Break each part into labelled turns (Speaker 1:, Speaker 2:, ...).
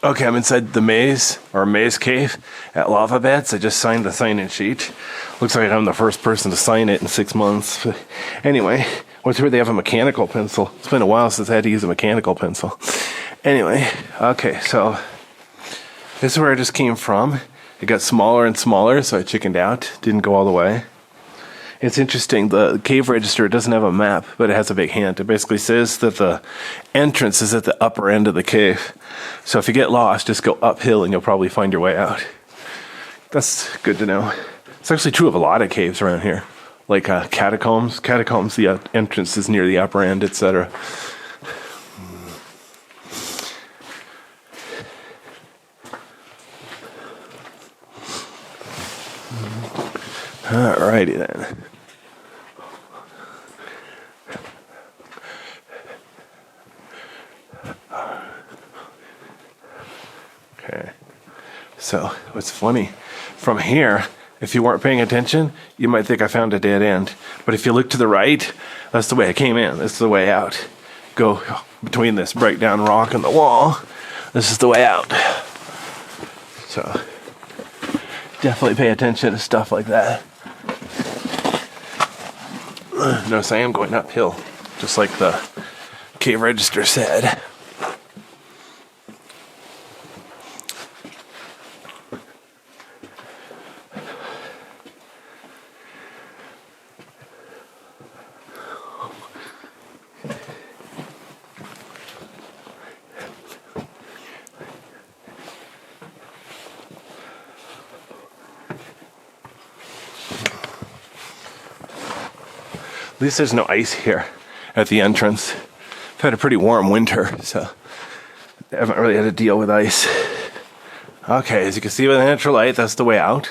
Speaker 1: Okay, I'm inside the maze, or maze cave at Lava Beds. I just signed the sign-in sheet. Looks like I'm the first person to sign it in 6 months. But anyway, what's weird, they have a mechanical pencil. It's been a while since I had to use a mechanical pencil. Anyway, okay, so this is where I just came from. It got smaller and smaller, so I chickened out. Didn't go all the way. It's interesting, the cave register doesn't have a map, but it has a big hint. It basically says that the entrance is at the upper end of the cave. So if you get lost, just go uphill and you'll probably find your way out. That's good to know. It's actually true of a lot of caves around here. Like catacombs. Catacombs, the entrance is near the upper end, etc. Alrighty then. Okay. So, what's funny, from here, if you weren't paying attention, you might think I found a dead end. But if you look to the right, that's the way I came in. This is the way out. Go between this breakdown rock and the wall. This is the way out. So, definitely pay attention to stuff like that. Notice I am going uphill, just like the cave register said. At least there's no ice here at the entrance. I've had a pretty warm winter, so I haven't really had to deal with ice. Okay, as you can see by the natural light, that's the way out.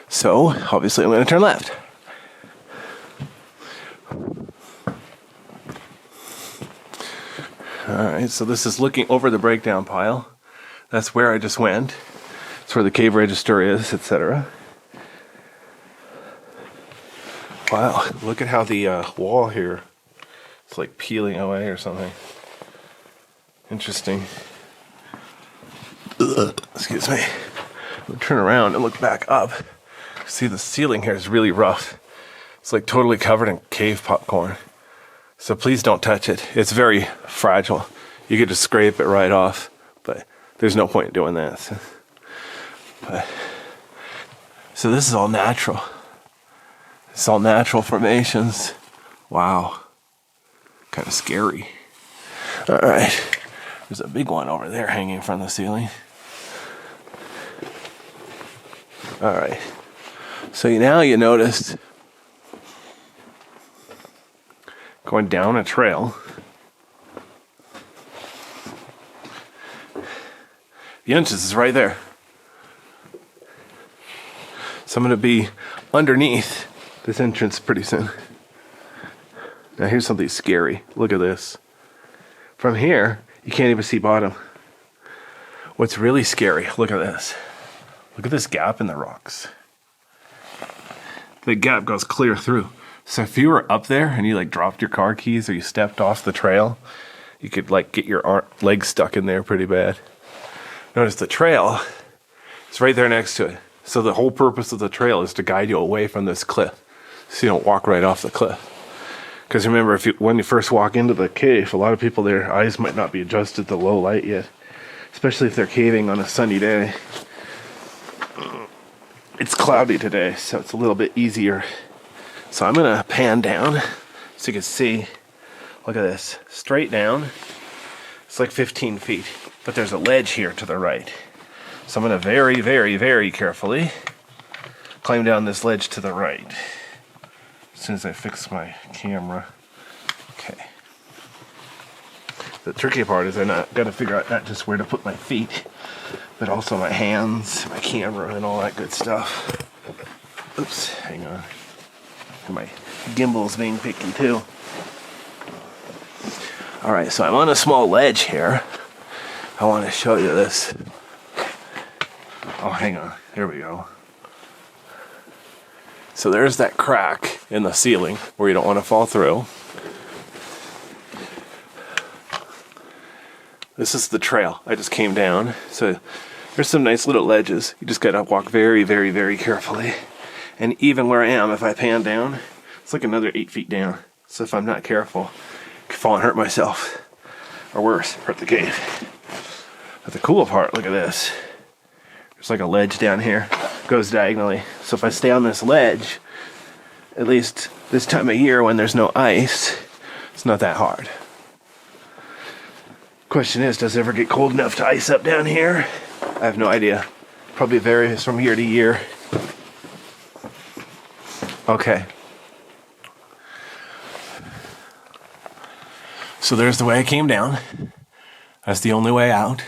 Speaker 1: So, obviously I'm going to turn left. Alright, so this is looking over the breakdown pile. That's where I just went. That's where the cave register is, etc. Wow, look at how the wall here is like peeling away or something. Interesting. Ugh, excuse me. I'm gonna turn around and look back up. See, the ceiling here is really rough. It's like totally covered in cave popcorn. So please don't touch it. It's very fragile. You could just scrape it right off, but there's no point in doing that. So this is all natural. It's all natural formations. Wow. Kind of scary. Alright. There's a big one over there hanging from the ceiling. Alright. So now you noticed going down a trail. The entrance is right there. So I'm going to be underneath this entrance pretty soon. Now here's something scary. Look at this. From here, you can't even see bottom. What's really scary, look at this. Look at this gap in the rocks. The gap goes clear through. So if you were up there and you like dropped your car keys or you stepped off the trail, you could like get your legs stuck in there pretty bad. Notice the trail is right there next to it. So the whole purpose of the trail is to guide you away from this cliff, so you don't walk right off the cliff. Because remember, when you first walk into the cave, a lot of people, their eyes might not be adjusted to low light yet, especially if they're caving on a sunny day. It's cloudy today, so it's a little bit easier. So I'm going to pan down so you can see. Look at this. Straight down. It's like 15 feet. But there's a ledge here to the right. So I'm going to very, very, very carefully climb down this ledge to the right. As soon as I fix my camera. Okay. The tricky part is I got to figure out not just where to put my feet, but also my hands, my camera, and all that good stuff. Oops, hang on. And my gimbal's being picky too. Alright, so I'm on a small ledge here. I want to show you this. Oh, hang on. Here we go. So there's that crack in the ceiling where you don't want to fall through. This is the trail. I just came down. So there's some nice little ledges. You just gotta walk very, very, very carefully. And even where I am, if I pan down, it's like another 8 feet down. So if I'm not careful, I could fall and hurt myself. Or worse, hurt the cave. But the cool part, look at this. There's like a ledge down here. Goes diagonally. So if I stay on this ledge, at least this time of year when there's no ice, it's not that hard. Question is, does it ever get cold enough to ice up down here? I have no idea. Probably varies from year to year. Okay. So there's the way I came down. That's the only way out.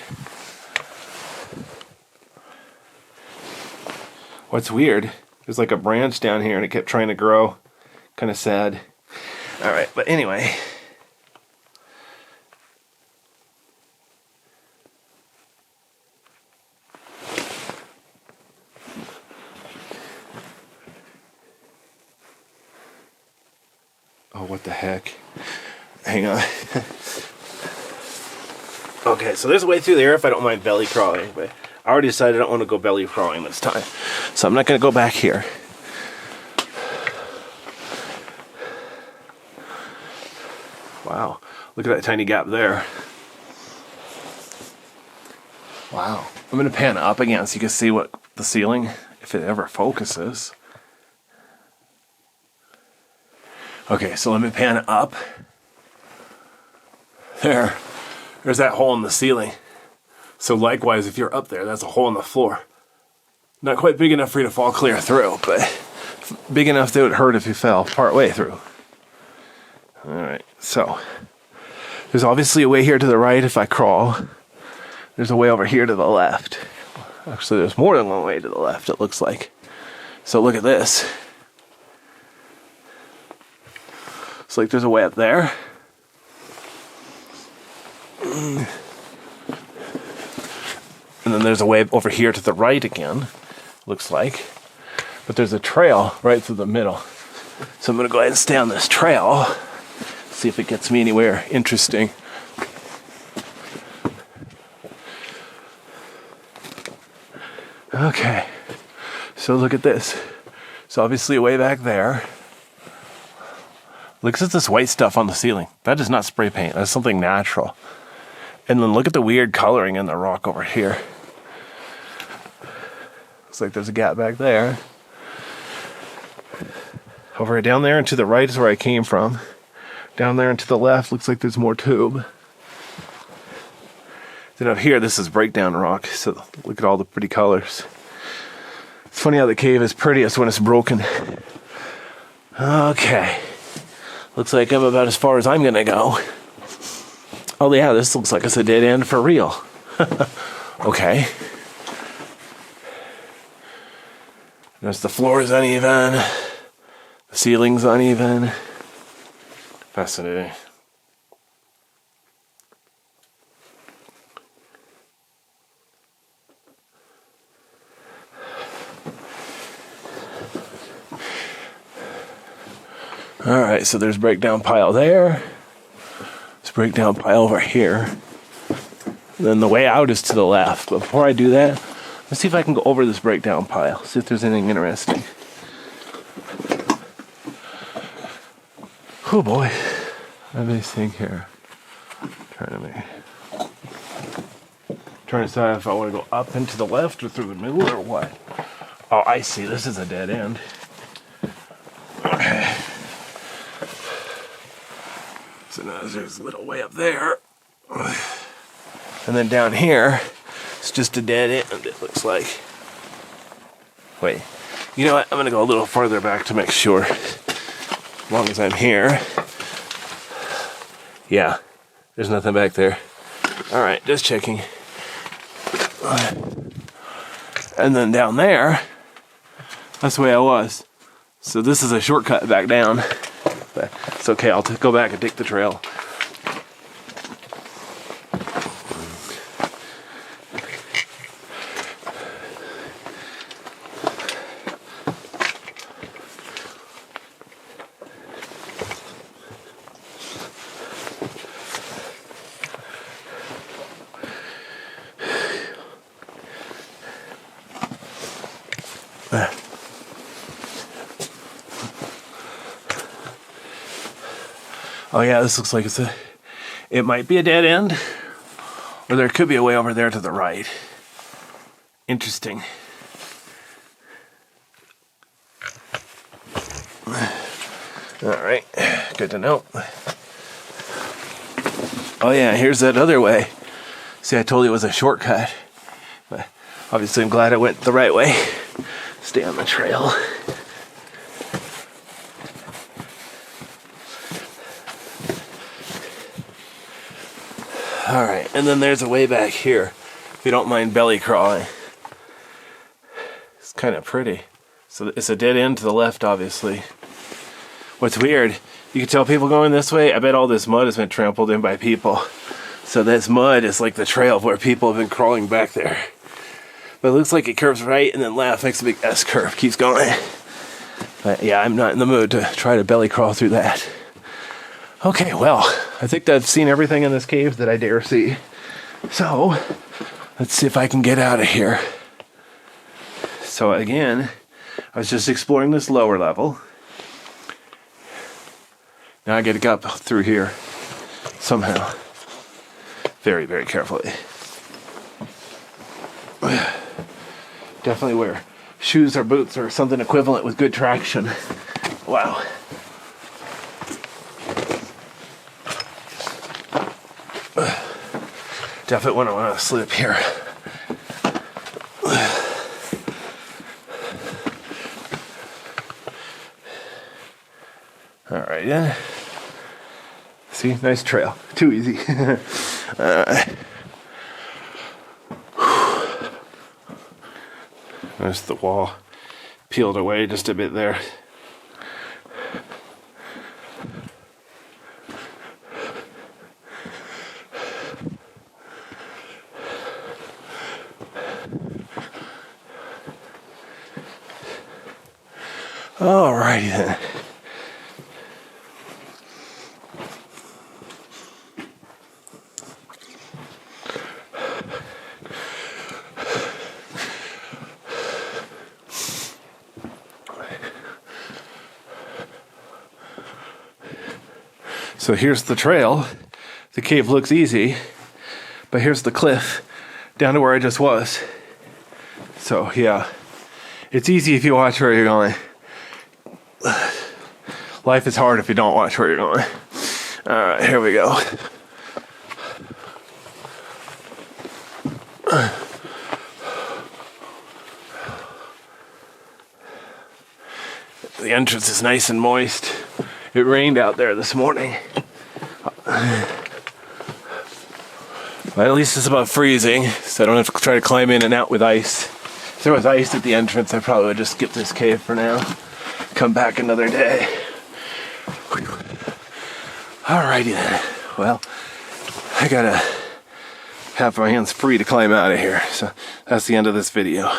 Speaker 1: What's weird, there's like a branch down here and it kept trying to grow. Kind of sad. All right, but anyway. Oh, what the heck? Hang on. Okay, so there's a way through there if I don't mind belly crawling, but I already decided I don't want to go belly crawling this time. So I'm not going to go back here. Wow, look at that tiny gap there. Wow. I'm going to pan up again so you can see what the ceiling, if it ever focuses. Okay, so let me pan up. There's that hole in the ceiling. So likewise, if you're up there, that's a hole in the floor. Not quite big enough for you to fall clear through, but big enough that it would hurt if you fell part way through. All right, so there's obviously a way here to the right if I crawl. There's a way over here to the left. Actually, there's more than one way to the left, it looks like. So look at this. It's like there's a way up there. And then there's a way over here to the right again, looks like. But there's a trail right through the middle. So I'm going to go ahead and stay on this trail, see if it gets me anywhere interesting. Okay, so look at this. So obviously way back there. Look at this white stuff on the ceiling. That is not spray paint. That's something natural. And then look at the weird coloring in the rock over here. Looks like there's a gap back there. Over down there and to the right is where I came from. Down there and to the left looks like there's more tube. Then up here, this is breakdown rock. So look at all the pretty colors. It's funny how the cave is prettiest when it's broken. Okay. Looks like I'm about as far as I'm gonna go. Oh yeah, this looks like it's a dead end for real. Okay. Notice the floor is uneven. The ceiling's uneven. Fascinating. Alright, so there's breakdown pile there. There's breakdown pile over here. And then the way out is to the left. But before I do that, let's see if I can go over this breakdown pile. See if there's anything interesting. Oh boy. I have this thing here. Trying to decide if I want to go up and to the left or through the middle or what. Oh, I see. This is a dead end. Okay. So now there's a little way up there. And then down here, it's just a dead end, it looks like. Wait. You know what? I'm going to go a little farther back to make sure. As long as I'm here. Yeah. There's nothing back there. Alright, just checking. And then down there, that's the way I was. So this is a shortcut back down. But it's okay, I'll go back and take the trail. Oh yeah, this looks like it might be a dead end, or there could be a way over there to the right. Interesting. All right, good to know. Oh yeah, here's that other way. See, I told you it was a shortcut, but obviously I'm glad I went the right way. Stay on the trail. All right, and then there's a way back here, if you don't mind belly crawling. It's kind of pretty. So it's a dead end to the left, obviously. What's weird, you can tell people going this way, I bet all this mud has been trampled in by people. So this mud is like the trail where people have been crawling back there. But it looks like it curves right and then left, makes a big S curve, keeps going. But yeah, I'm not in the mood to try to belly crawl through that. Okay, well, I think I've seen everything in this cave that I dare see. So, let's see if I can get out of here. So again, I was just exploring this lower level. Now I get to up through here somehow. Very, very carefully. Definitely wear shoes or boots or something equivalent with good traction. Wow. Definitely wouldn't want to slip here. All right, yeah. See, nice trail. Too easy. There's the wall peeled away just a bit there. Alrighty then. So here's the trail. The cave looks easy, but here's the cliff down to where I just was. So yeah, it's easy if you watch where you're going. Life is hard if you don't watch where you're going. All right, here we go. The entrance is nice and moist. It rained out there this morning. But at least it's about freezing, so I don't have to try to climb in and out with ice. If there was ice at the entrance, I probably would just skip this cave for now. Come back another day. Alrighty then. Well, I gotta have my hands free to climb out of here. So that's the end of this video.